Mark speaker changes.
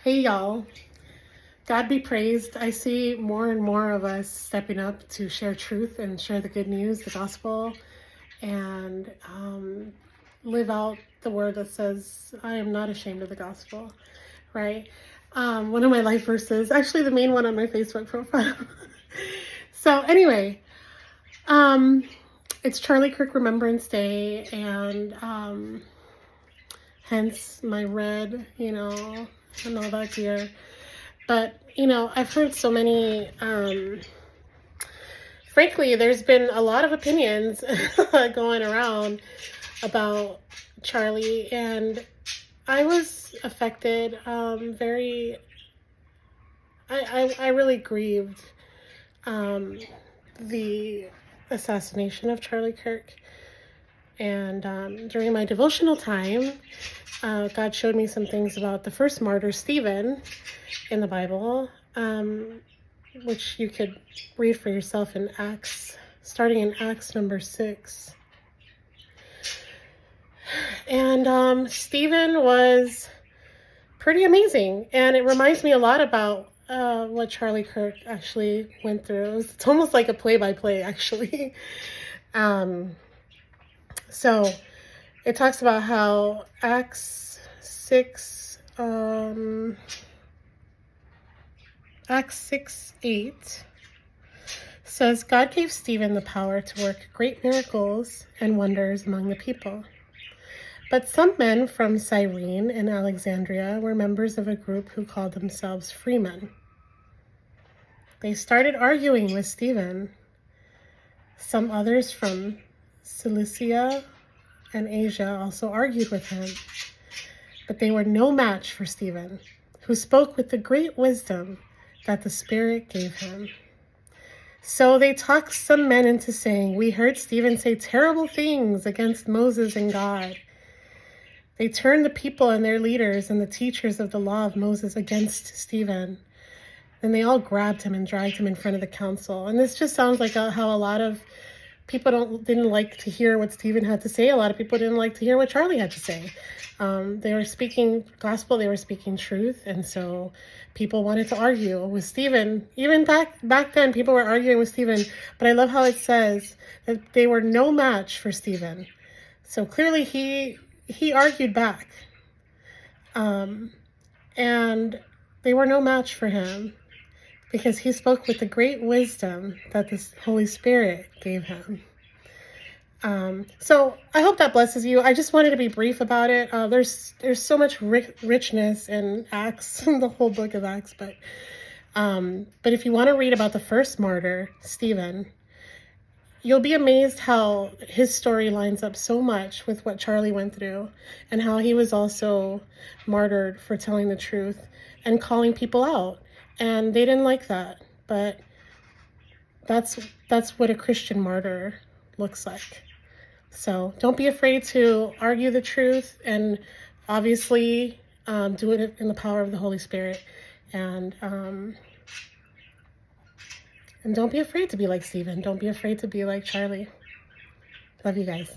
Speaker 1: Hey y'all, God be praised. I see more and more of us stepping up to share truth and share the good news, the gospel, and live out the word that says, I am not ashamed of the gospel, right? One of my life verses, actually the main one on my Facebook profile. So anyway, it's Charlie Kirk Remembrance Day, and hence my red, and all that gear. But, I've heard so many, frankly, there's been a lot of opinions going around about Charlie, and I was affected, I really grieved the assassination of Charlie Kirk. And during my devotional time, God showed me some things about the first martyr, Stephen, in the Bible, which you could read for yourself in Acts, starting in Acts number 6. And Stephen was pretty amazing, and it reminds me a lot about what Charlie Kirk actually went through. It's almost like a play-by-play, actually. So it talks about how Acts 6, Acts 6:8 says, God gave Stephen the power to work great miracles and wonders among the people. But some men from Cyrene and Alexandria were members of a group who called themselves freemen. They started arguing with Stephen. Some others from Cilicia and Asia also argued with him, but they were no match for Stephen, who spoke with the great wisdom that the Spirit gave him. So they talked some men into saying, we heard Stephen say terrible things against Moses and God. They turned the people and their leaders and the teachers of the law of Moses against Stephen. Then they all grabbed him and dragged him in front of the council. And this just sounds like how a lot of people didn't like to hear what Stephen had to say. A lot of people didn't like to hear what Charlie had to say. They were speaking gospel, they were speaking truth, and so people wanted to argue with Stephen. Even back then, people were arguing with Stephen, but I love how it says that they were no match for Stephen. So clearly he argued back, and they were no match for him, because he spoke with the great wisdom that the Holy Spirit gave him. So I hope that blesses you. I just wanted to be brief about it. There's so much richness in Acts, the whole book of Acts. But if you want to read about the first martyr, Stephen, you'll be amazed how his story lines up so much with what Charlie went through, and how he was also martyred for telling the truth and calling people out. And they didn't like that, but that's what a Christian martyr looks like. So don't be afraid to argue the truth, and obviously do it in the power of the Holy Spirit. And don't be afraid to be like Stephen. Don't be afraid to be like Charlie. Love you guys.